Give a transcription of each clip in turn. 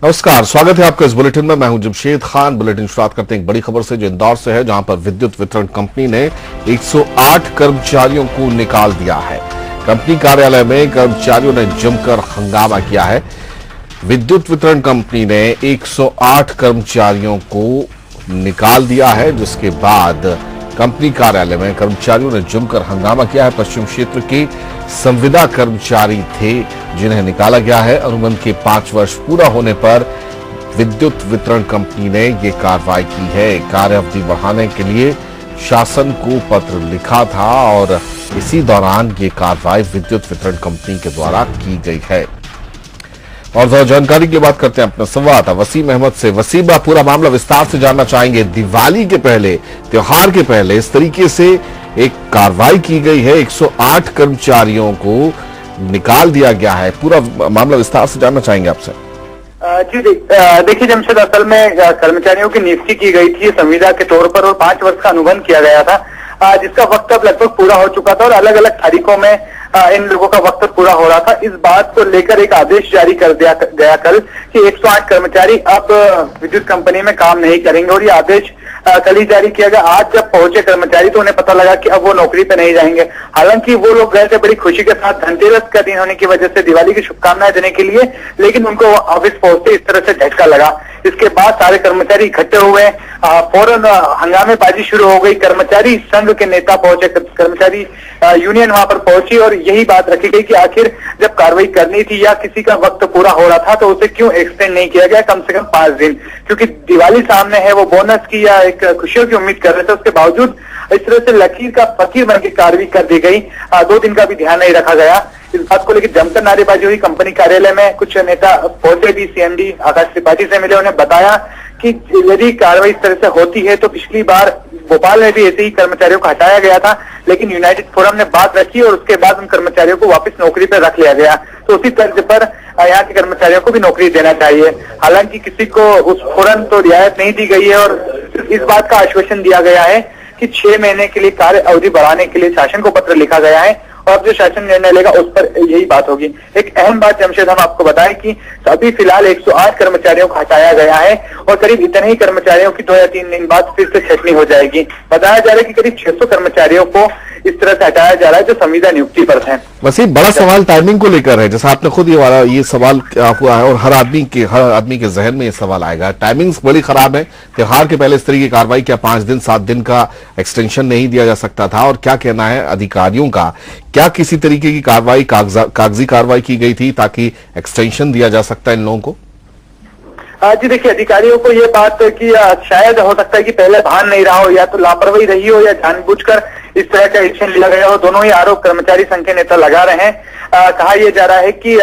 नमस्कार, स्वागत है आपका इस बुलेटिन में। मैं हूं जमशेद खान। बुलेटिन शुरुआत करते हैं एक बड़ी खबर से जो इंदौर से है, जहां पर विद्युत वितरण कंपनी ने 108 कर्मचारियों को निकाल दिया है। कंपनी कार्यालय में कर्मचारियों ने जमकर हंगामा किया है। विद्युत वितरण कंपनी ने 108 कर्मचारियों को निकाल दिया है, जिसके बाद कंपनी कार्यालय में कर्मचारियों ने जमकर हंगामा किया है। पश्चिम क्षेत्र के संविदा कर्मचारी थे जिन्हें निकाला गया है। अनुबंध के 5 वर्ष पूरा होने पर विद्युत वितरण कंपनी ने ये कार्रवाई की है। कार्य अवधि बढ़ाने के लिए शासन को पत्र लिखा था और इसी दौरान ये कार्रवाई विद्युत वितरण कंपनी के द्वारा की गई है। और ज्यादा जानकारी के लिए बात करते हैं अपने संवाददाता वसीम अहमद से। वसीम, आप पूरा मामला विस्तार से जानना चाहेंगे। दिवाली के पहले, त्योहार के पहले इस तरीके से एक कार्रवाई की गई है, 108 कर्मचारियों को निकाल दिया गया है। पूरा मामला विस्तार से जानना चाहेंगे आपसे। जी देखिए जमशेद, असल में कर्मचारियों की नियुक्ति की गई थी संविदा के तौर पर और 5 वर्ष का अनुबंध किया गया था, जिसका वक्त अब लगभग पूरा हो चुका था और अलग अलग तारीखों में इन लोगों का वक्त पूरा हो रहा था। इस बात को लेकर एक आदेश जारी कर दिया गया कल कि 108 कर्मचारी अब विद्युत कंपनी में काम नहीं करेंगे और ये आदेश कल ही जारी किया गया। आज जब पहुंचे कर्मचारी तो उन्हें पता लगा कि अब वो नौकरी पे नहीं जाएंगे। हालांकि वो लोग गए थे बड़ी खुशी के साथ, धनतेरस का दिन होने की वजह से दिवाली की शुभकामनाएं देने के लिए, लेकिन उनको ऑफिस पहुंचते इस तरह से झटका लगा। इसके बाद सारे कर्मचारी इकट्ठे हुए, फौरन हंगामेबाजी शुरू हो गई। कर्मचारी संघ के नेता पहुंचे, कर्मचारी यूनियन वहां पर पहुंची और यही बात रखी गई कि आखिर जब कार्रवाई करनी थी या किसी का वक्त पूरा हो रहा था तो उसे क्यों एक्सटेंड नहीं किया गया कम से कम 5 दिन, क्योंकि दिवाली सामने है, वो बोनस की या एक खुशियों की उम्मीद कर रहे थे। उसके बावजूद इस तरह से लकीर का फकीर बन के कार्रवाई कर दी गई। 2 दिन का भी ध्यान नहीं रखा गया। इस बात को लेकर जमकर नारेबाजी हुई। कंपनी कार्यालय में कुछ नेता पहुंचे भी, सीएमडी आकाश त्रिपाठी से मिले, उन्हें बताया कि यदि कार्रवाई इस तरह से होती है तो पिछली बार भोपाल में भी ऐसे ही कर्मचारियों को हटाया गया था, लेकिन यूनाइटेड फोरम ने बात रखी और उसके बाद उन कर्मचारियों को वापस नौकरी पर रख लिया गया। तो उसी तर्ज पर यहाँ के कर्मचारियों को भी नौकरी देना चाहिए। हालांकि किसी को उस फौरन तो रियायत नहीं दी गई है और इस बात का आश्वासन दिया गया है कि 6 महीने के लिए कार्य अवधि बढ़ाने के लिए शासन को पत्र लिखा गया है और जो शासन निर्णय लेगा उस पर यही बात होगी। एक अहम बात जमशेद, हम आपको बताएं कि अभी फिलहाल 108 कर्मचारियों को हटाया गया है और करीब इतने ही कर्मचारियों की 2 या 3 दिन बाद फिर से छटनी हो जाएगी। बताया जा रहा है कि करीब 600 कर्मचारियों को इस तरह से हटाया जा रहा है जो संविदा नियुक्ति पर थे। वैसे बड़ा सवाल टाइमिंग को लेकर है, जैसा आपने खुद ये सवाल हुआ है और हर आदमी के जहन में ये सवाल आएगा। टाइमिंग्स बड़ी खराब है। त्योहार के पहले इस तरह की कार्रवाई, क्या 5 दिन 7 दिन का एक्सटेंशन नहीं दिया जा सकता था? और क्या कहना है अधिकारियों का, क्या किसी तरीके की कार्रवाई, कागजी कार्रवाई की गई थी ताकि एक्सटेंशन दिया जा सकता है इन लोगों को? जी देखिए, अधिकारियों को ये बात कि शायद हो सकता है कि पहले भान नहीं रहा हो, या तो लापरवाही रही हो या जानबूझकर इस तरह का एक्शन लिया गया हो। दोनों ही आरोप कर्मचारी संघ के नेता लगा रहे हैं। कहा यह जा रहा है कि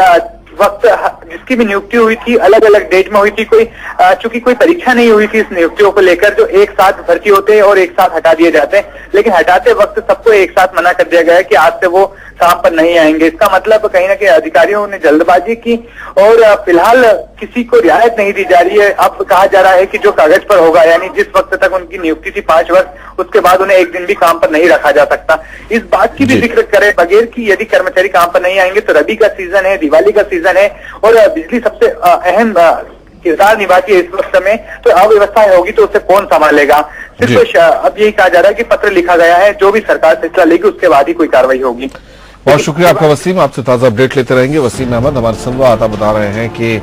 वक्त जिसकी भी नियुक्ति हुई थी अलग अलग डेट में हुई थी। चूंकि कोई परीक्षा नहीं हुई थी इस नियुक्तियों को लेकर, जो एक साथ भर्ती होते हैं और एक साथ हटा दिए जाते हैं, लेकिन हटाते वक्त सबको एक साथ मना कर दिया गया है कि आज से वो काम पर नहीं आएंगे। इसका मतलब कहीं ना कहीं अधिकारियों ने जल्दबाजी की और फिलहाल किसी को रियायत नहीं दी जा रही है। अब कहा जा रहा है कि जो कागज पर होगा, यानी जिस वक्त तक उनकी नियुक्ति थी 5 वर्ष, उसके बाद उन्हें एक दिन भी काम पर नहीं रखा जा सकता। इस बात की भी जिक्र करे बगैर कि यदि कर्मचारी काम पर नहीं आएंगे तो रबी का सीजन है, दिवाली का सीजन है और बिजली सबसे अहम किरदार निभाती है इस वक्त में, तो अव्यवस्था होगी तो उसे कौन संभालेगा? सिर्फ अब यही कहा जा रहा है कि पत्र लिखा गया है, जो भी सरकार फैसला लेगी उसके बाद ही कोई कार्रवाई होगी। बहुत शुक्रिया आपका वसीम, आपसे ताजा अपडेट लेते रहेंगे। वसीम अहमद हमारे संवाददाता बता रहे हैं कि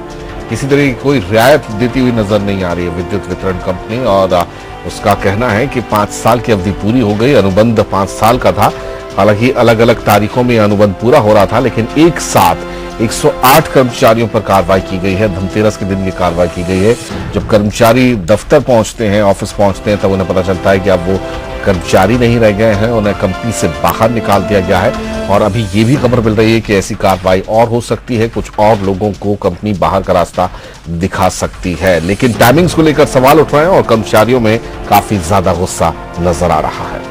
किसी तरह की कोई रियायत देती हुई नजर नहीं आ रही है विद्युत वितरण कंपनी, और उसका कहना है कि 5 साल की अवधि पूरी हो गई। अनुबंध 5 साल का था। हालांकि अलग अलग तारीखों में अनुबंध पूरा हो रहा था, लेकिन एक साथ 108 कर्मचारियों पर कार्रवाई की गई है। धनतेरस के दिन ये कार्रवाई की गई है। जब कर्मचारी दफ्तर पहुंचते हैं, ऑफिस पहुंचते हैं, तब उन्हें पता चलता है कि अब वो कर्मचारी नहीं रह गए हैं, उन्हें कंपनी से बाहर निकाल दिया गया है। और अभी ये भी खबर मिल रही है कि ऐसी कार्रवाई और हो सकती है, कुछ और लोगों को कंपनी बाहर का रास्ता दिखा सकती है। लेकिन टाइमिंग्स को लेकर सवाल उठ रहे हैं और कर्मचारियों में काफी ज्यादा गुस्सा नजर आ रहा है।